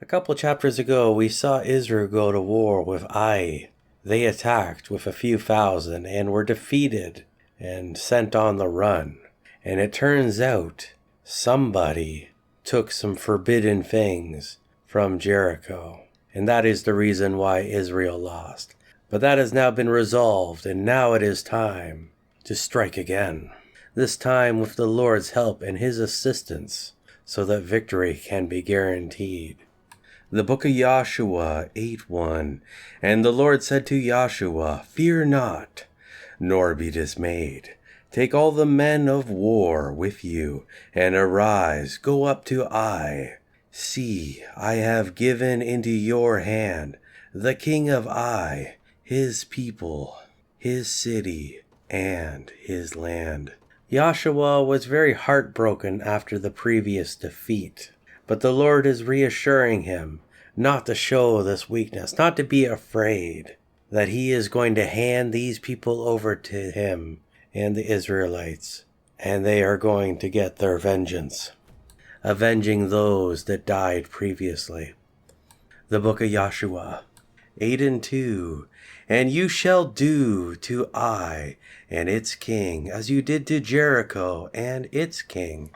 A couple chapters ago, we saw Israel go to war with Ai. They attacked with a few thousand and were defeated and sent on the run. And it turns out somebody took some forbidden things from Jericho. And that is the reason why Israel lost. But that has now been resolved, and now it is time to strike again. This time with the Lord's help and his assistance, so that victory can be guaranteed. The book of Joshua 8:1. And the Lord said to Joshua, Fear not, nor be dismayed. Take all the men of war with you, and arise, go up to Ai. See, I have given into your hand the king of Ai, his people, his city, and his land. Joshua was very heartbroken after the previous defeat, but the Lord is reassuring him not to show this weakness, not to be afraid, that he is going to hand these people over to him and the Israelites, and they are going to get their vengeance, avenging those that died previously. The book of Joshua 8:2. And you shall do to Ai and its king as you did to Jericho and its king,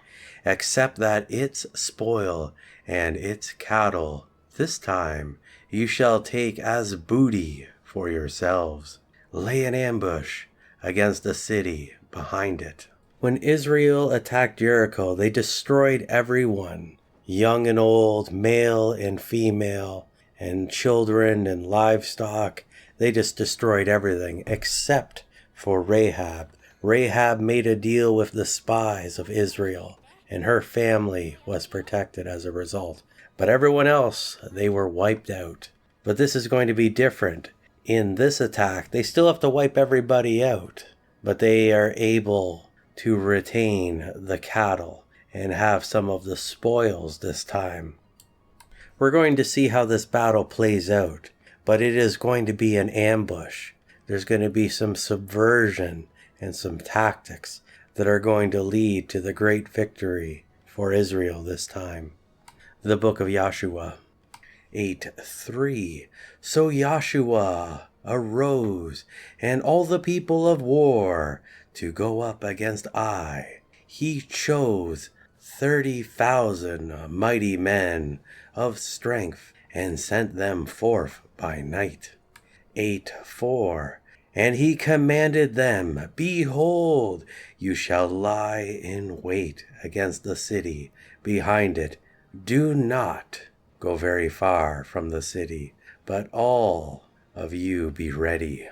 except that its spoil and its cattle this time you shall take as booty for yourselves. Lay an ambush against the city behind it. When Israel attacked Jericho, they destroyed everyone, young and old, male and female, and children and livestock. They just destroyed everything except for Rahab. Rahab made a deal with the spies of Israel, and her family was protected as a result. But everyone else, they were wiped out. But this is going to be different. In this attack, they still have to wipe everybody out, but they are able to retain the cattle and have some of the spoils this time. We're going to see how this battle plays out, but it is going to be an ambush. There's going to be some subversion and some tactics that are going to lead to the great victory for Israel this time. The book of Joshua 8:3. So Joshua arose, and all the people of war, to go up against Ai. He chose 30,000 mighty men of strength, and sent them forth by night. 8:4. And he commanded them, Behold, you shall lie in wait against the city behind it. Do not go very far from the city, but all of you be ready.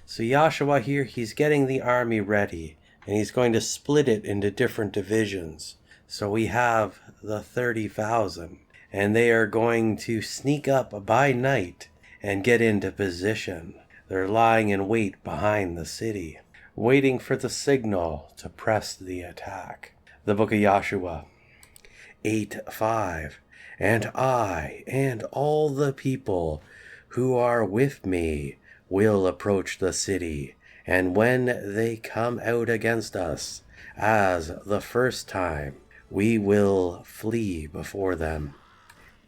So Joshua here, he's getting the army ready, and he's going to split it into different divisions. So we have the 30,000, and they are going to sneak up by night and get into position. They're lying in wait behind the city, waiting for the signal to press the attack. The book of Joshua 8:5. And I and all the people who are with me will approach the city, and when they come out against us as the first time, we will flee before them.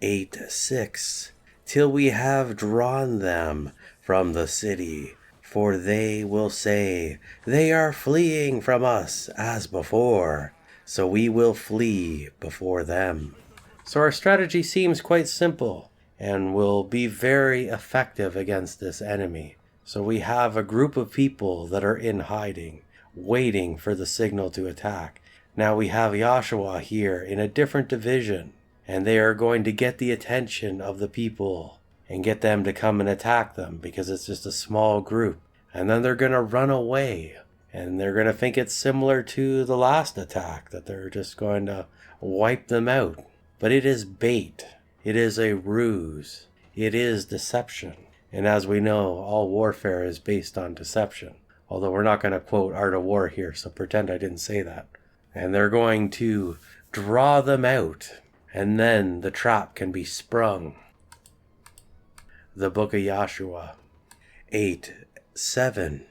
8:6. Till we have drawn them from the city, for they will say, They are fleeing from us as before, so we will flee before them. So our strategy seems quite simple and will be very effective against this enemy. So we have a group of people that are in hiding, waiting for the signal to attack. Now we have Joshua here in a different division, and they are going to get the attention of the people and get them to come and attack them because it's just a small group. And then they're going to run away, and they're going to think it's similar to the last attack, that they're just going to wipe them out. But it is bait. It is a ruse. It is deception. And as we know, all warfare is based on deception. Although we're not going to quote Art of War here, so pretend I didn't say that. And they're going to draw them out, and then the trap can be sprung. The book of Joshua 8:7.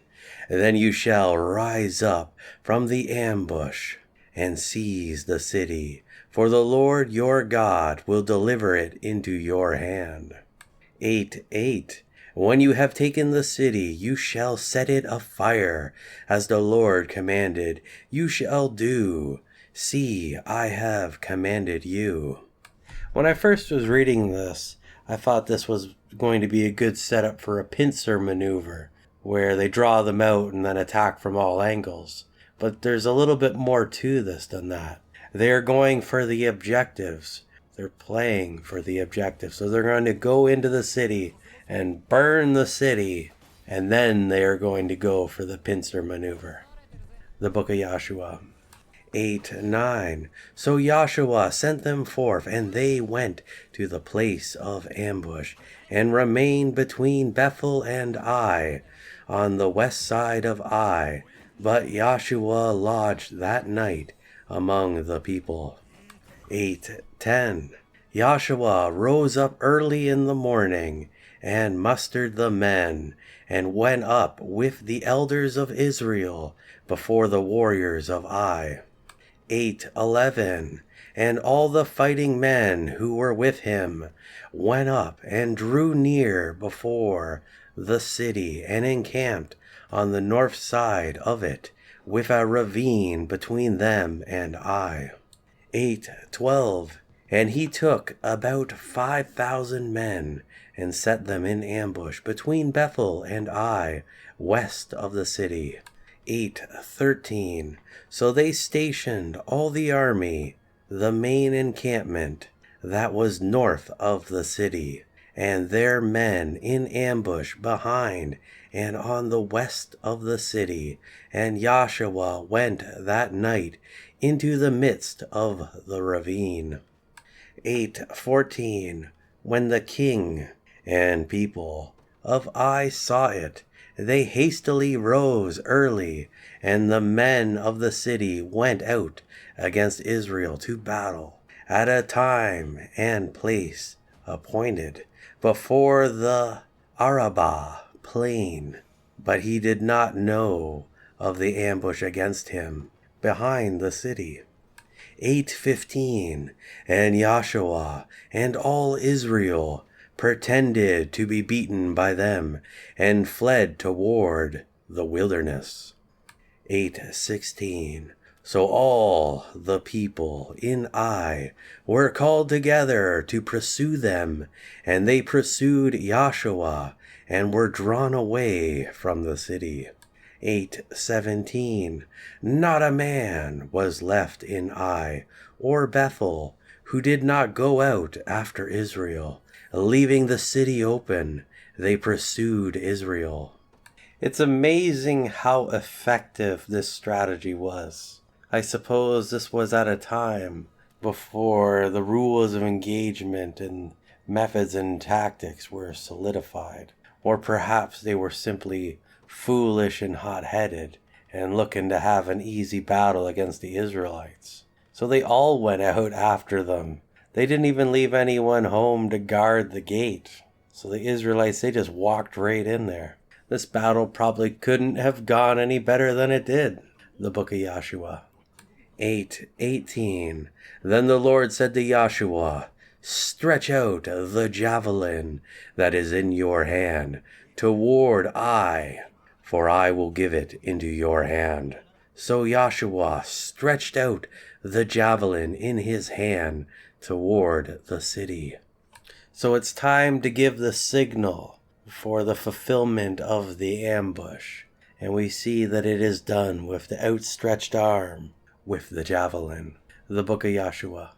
Then you shall rise up from the ambush and seize the city, for the Lord your God will deliver it into your hand. 8:8 When you have taken the city, you shall set it afire, as the Lord commanded, you shall do. See, I have commanded you. When I first was reading this, I thought this was going to be a good setup for a pincer maneuver, where they draw them out and then attack from all angles. But there's a little bit more to this than that. They're going for the objectives. They're playing for the objectives. So they're going to go into the city and burn the city, and then they are going to go for the pincer maneuver. The Book of Joshua. 8:9 So Joshua sent them forth, and they went to the place of ambush, and remained between Bethel and Ai, on the west side of Ai. But Joshua lodged that night among the people. 8:10 Joshua rose up early in the morning, and mustered the men, and went up with the elders of Israel before the warriors of Ai. 8:11 And all the fighting men who were with him went up and drew near before the city, and encamped on the north side of it, with a ravine between them and Ai. 8:12 And he took about 5,000 men, and set them in ambush between Bethel and Ai, west of the city. 8:13 So they stationed all the army, the main encampment, that was north of the city, and their men in ambush behind and on the west of the city. And Joshua went that night into the midst of the ravine. 8:14 When the king and people of Ai saw it, they hastily rose early, and the men of the city went out against Israel to battle at a time and place appointed before the Arabah plain. But he did not know of the ambush against him behind the city. 8:15 And Joshua and all Israel pretended to be beaten by them, and fled toward the wilderness. 8:16 So all the people in Ai were called together to pursue them, and they pursued Joshua, and were drawn away from the city. 8:17 Not a man was left in Ai or Bethel who did not go out after Israel. Leaving the city open, they pursued Israel. It's amazing how effective this strategy was. I suppose this was at a time before the rules of engagement and methods and tactics were solidified. Or perhaps they were simply foolish and hot-headed and looking to have an easy battle against the Israelites. So they all went out after them. They didn't even leave anyone home to guard the gate. So the Israelites, they just walked right in there. This battle probably couldn't have gone any better than it did. The Book of Joshua. 8:18 Then the Lord said to Joshua, Stretch out the javelin that is in your hand toward Ai, for I will give it into your hand. So Joshua stretched out the javelin in his hand toward the city. So it's time to give the signal for the fulfillment of the ambush. And we see that it is done with the outstretched arm, with the javelin. The Book of Joshua.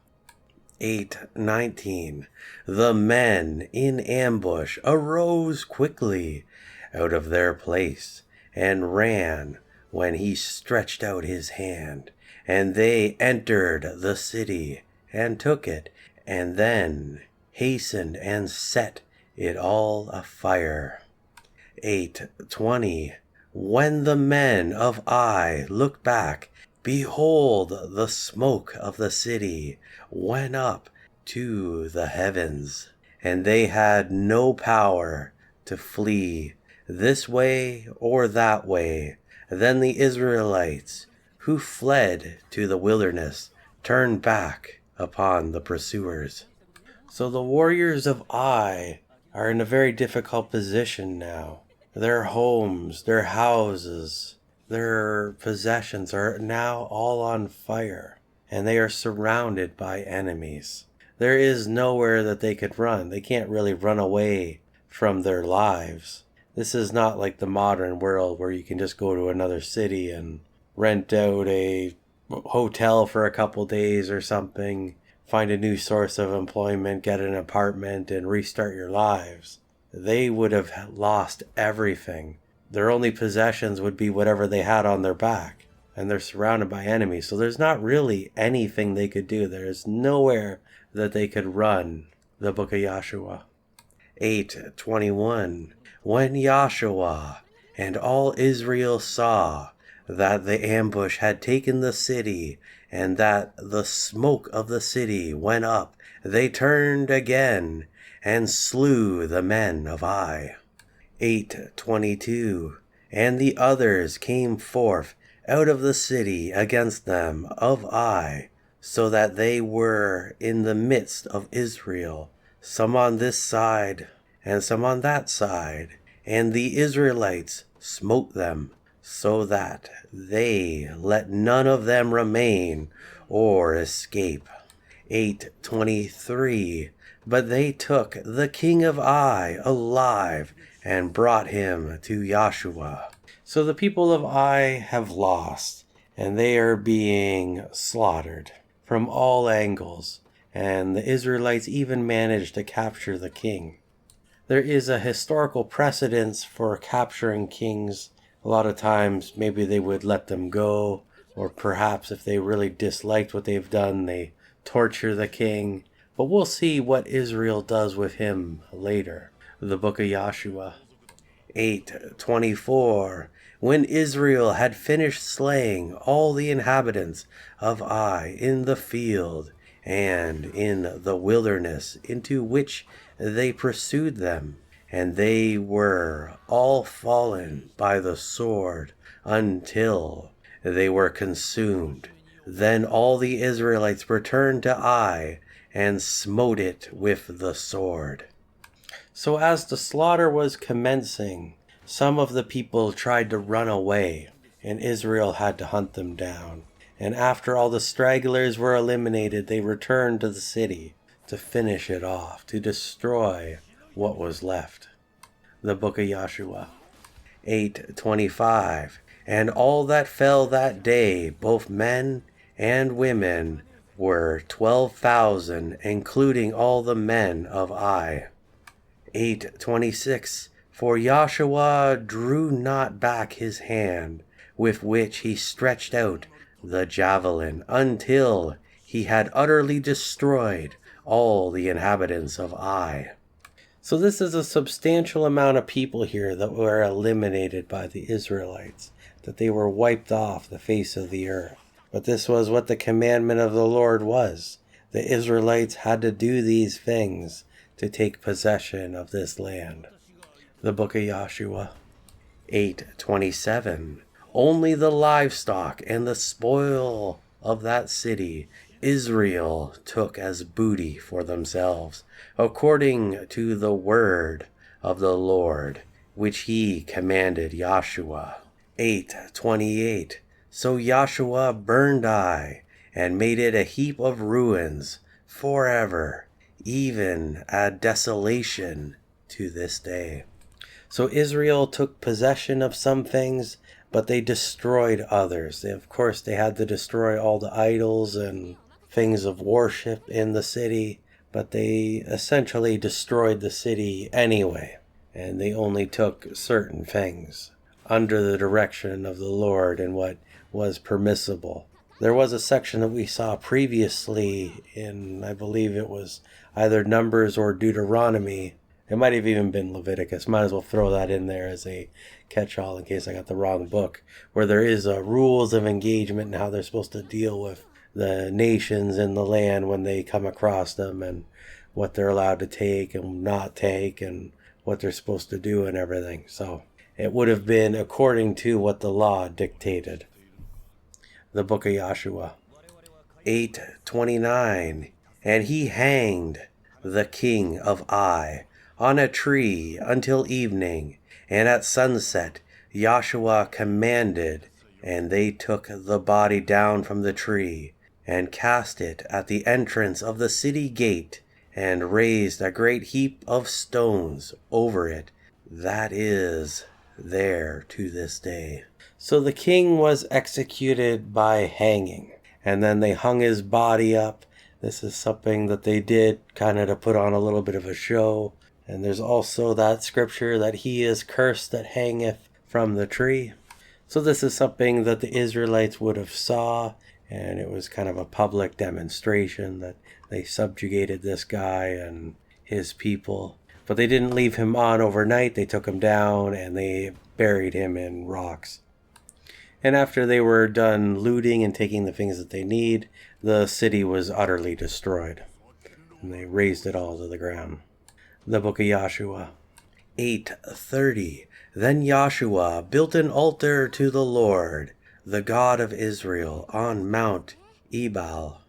8:19 The men in ambush arose quickly out of their place, and ran when he stretched out his hand. And they entered the city, and took it, and then hastened and set it all afire. 8:20 When the men of Ai looked back, behold, the smoke of the city went up to the heavens, and they had no power to flee this way or that way. Then the Israelites, who fled to the wilderness, turned back upon the pursuers. So the warriors of Ai are in a very difficult position now. Their homes, their houses, their possessions are now all on fire, and they are surrounded by enemies. There is nowhere that they could run. They can't really run away from their lives. This is not like the modern world where you can just go to another city and rent out a hotel for a couple days or something, find a new source of employment, get an apartment, and restart your lives. They would have lost everything. Their only possessions would be whatever they had on their back, and they're surrounded by enemies. So there's not really anything they could do. There is nowhere that they could run. The book of Joshua 8:21. When Joshua and all Israel saw that the ambush had taken the city, and that the smoke of the city went up, they turned again and slew the men of Ai. 8:22. And the others came forth out of the city against them of Ai, so that they were in the midst of Israel, some on this side and some on that side, and the Israelites smote them, so that they let none of them remain or escape. 8:23. But they took the king of Ai alive and brought him to Joshua. So the people of Ai have lost, and they are being slaughtered from all angles, and the Israelites even managed to capture the king. There is a historical precedence for capturing kings. A lot of times maybe they would let them go, or perhaps if they really disliked what they've done, they torture the king. But we'll see what Israel does with him later. The book of Joshua 8:24. When Israel had finished slaying all the inhabitants of Ai in the field and in the wilderness into which they pursued them, and they were all fallen by the sword until they were consumed, then all the Israelites returned to Ai and smote it with the sword. So as the slaughter was commencing, some of the people tried to run away, and Israel had to hunt them down. And after all the stragglers were eliminated, they returned to the city to finish it off, to destroy what was left. The book of Joshua 8:25. And all that fell that day, both men and women, were 12,000, including all the men of Ai. 8:26. For Joshua drew not back his hand, with which he stretched out the javelin, until he had utterly destroyed all the inhabitants of Ai. So this is a substantial amount of people here that were eliminated by the Israelites, that they were wiped off the face of the earth. But this was what the commandment of the Lord was. The Israelites had to do these things to take possession of this land. The book of Joshua 8:27. Only the livestock and the spoil of that city Israel took as booty for themselves, according to the word of the Lord, which he commanded Joshua. 8:28. So Joshua burned Ai, and made it a heap of ruins forever, even a desolation to this day. So Israel took possession of some things, but they destroyed others. Of course, they had to destroy all the idols and things of worship in the city, but they essentially destroyed the city anyway, and they only took certain things under the direction of the Lord and what was permissible. There was a section that we saw previously in, I believe it was either Numbers or Deuteronomy. It might have even been Leviticus. Might as well throw that in there as a catch-all in case I got the wrong book, where there is rules of engagement and how they're supposed to deal with the nations in the land when they come across them, and what they're allowed to take and not take, and what they're supposed to do and everything. So it would have been according to what the law dictated. The book of Joshua 8:29. And he hanged the king of Ai on a tree until evening, and at sunset Joshua commanded, and they took the body down from the tree, and cast it at the entrance of the city gate, and raised a great heap of stones over it, that is there to this day. So the king was executed by hanging, and then they hung his body up. This is something that they did kind of to put on a little bit of a show. And there's also that scripture that he is cursed that hangeth from the tree. So this is something that the Israelites would have saw, and it was kind of a public demonstration that they subjugated this guy and his people. But they didn't leave him on overnight. They took him down and they buried him in rocks. And after they were done looting and taking the things that they need, the city was utterly destroyed. And they razed it all to the ground. The book of Joshua. 8:30. Then Joshua built an altar to the Lord, the God of Israel, on Mount Ebal.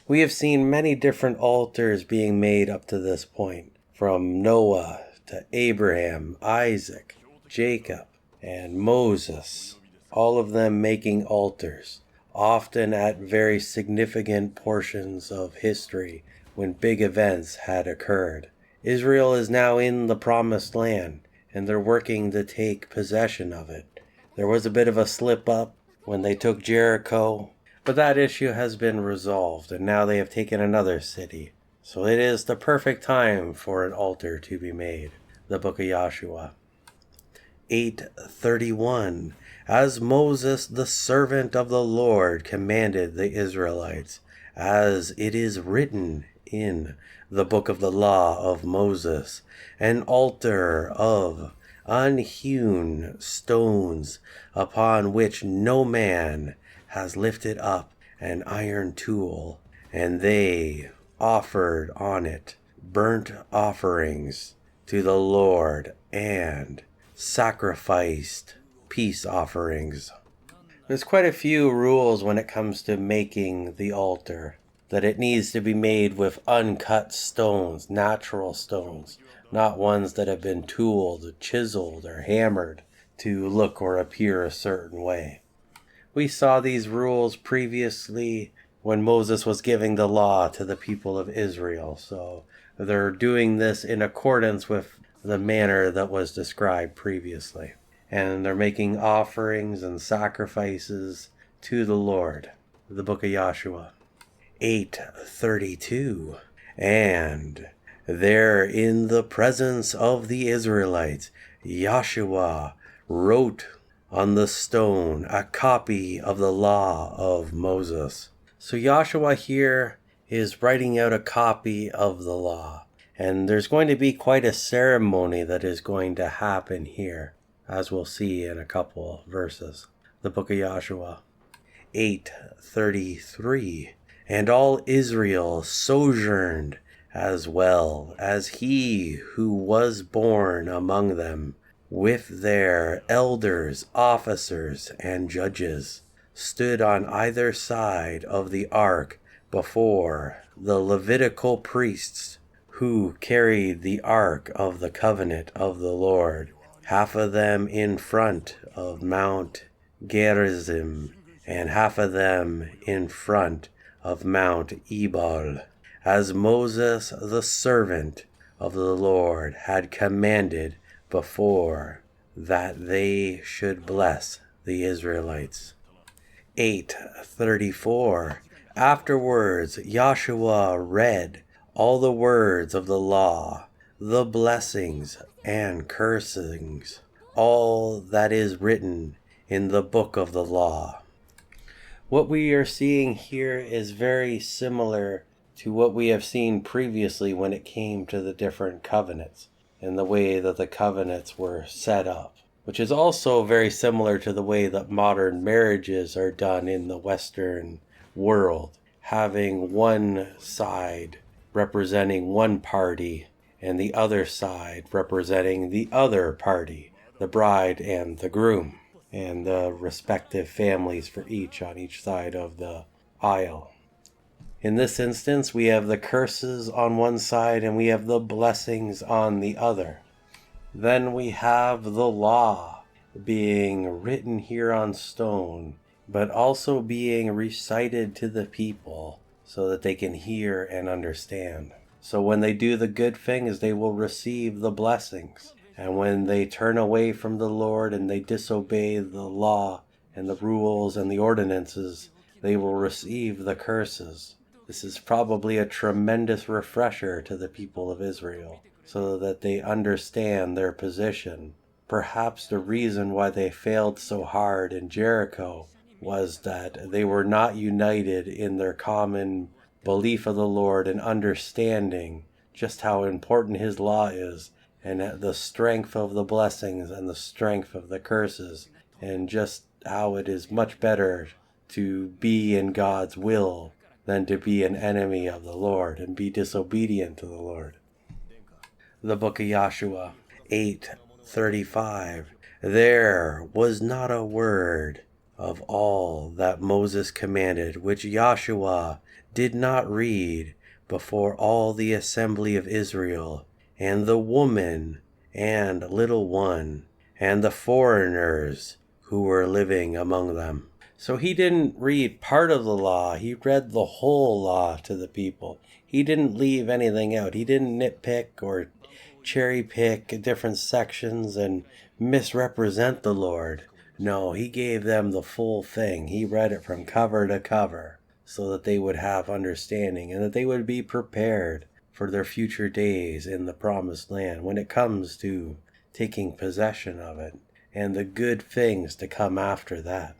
We have seen many different altars being made up to this point, from Noah to Abraham, Isaac, Jacob, and Moses, all of them making altars, often at very significant portions of history when big events had occurred. Israel is now in the promised land, and they're working to take possession of it. There was a bit of a slip up when they took Jericho, but that issue has been resolved, and now they have taken another city. So it is the perfect time for an altar to be made. The book of Joshua. 8:31. As Moses, the servant of the Lord, commanded the Israelites, as it is written in the book of the law of Moses, an altar of unhewn stones, upon which no man has lifted up an iron tool, and they offered on it burnt offerings to the Lord, and sacrificed peace offerings. There's quite a few rules when it comes to making the altar. That it needs to be made with uncut stones, natural stones, not ones that have been tooled, chiseled, or hammered to look or appear a certain way. We saw these rules previously when Moses was giving the law to the people of Israel, so they're doing this in accordance with the manner that was described previously. And they're making offerings and sacrifices to the Lord. The book of Joshua. 8:32. And there in the presence of the Israelites, Joshua wrote on the stone a copy of the law of Moses. So Joshua here is writing out a copy of the law. And there's going to be quite a ceremony that is going to happen here, as we'll see in a couple verses. The book of Joshua. 8:33. And all Israel sojourned, as well as he who was born among them, with their elders, officers, and judges, stood on either side of the ark before the Levitical priests, who carried the ark of the covenant of the Lord, half of them in front of Mount Gerizim, and half of them in front of Mount Ebal, as Moses the servant of the Lord had commanded before, that they should bless the Israelites. 8:34. Afterwards Joshua read all the words of the law, the blessings and cursings, all that is written in the book of the law. What we are seeing here is very similar to what we have seen previously when it came to the different covenants and the way that the covenants were set up, which is also very similar to the way that modern marriages are done in the Western world, having one side representing one party and the other side representing the other party, the bride and the groom, and the respective families for each on each side of the aisle. In this instance, we have the curses on one side and we have the blessings on the other. Then we have the law being written here on stone, but also being recited to the people so that they can hear and understand. So when they do the good things, they will receive the blessings. And when they turn away from the Lord and they disobey the law and the rules and the ordinances, they will receive the curses. This is probably a tremendous refresher to the people of Israel, so that they understand their position. Perhaps the reason why they failed so hard in Jericho was that they were not united in their common belief of the Lord and understanding just how important His law is, and the strength of the blessings and the strength of the curses, and just how it is much better to be in God's will than to be an enemy of the Lord and be disobedient to the Lord. The book of Joshua 8:35. There was not a word of all that Moses commanded which Joshua did not read before all the assembly of Israel, and the woman and little one, and the foreigners who were living among them. So he didn't read part of the law, he read the whole law to the people. He didn't leave anything out. He didn't nitpick or cherry pick different sections and misrepresent the Lord. No, he gave them the full thing. He read it from cover to cover so that they would have understanding and that they would be prepared for their future days in the promised land when it comes to taking possession of it and the good things to come after that.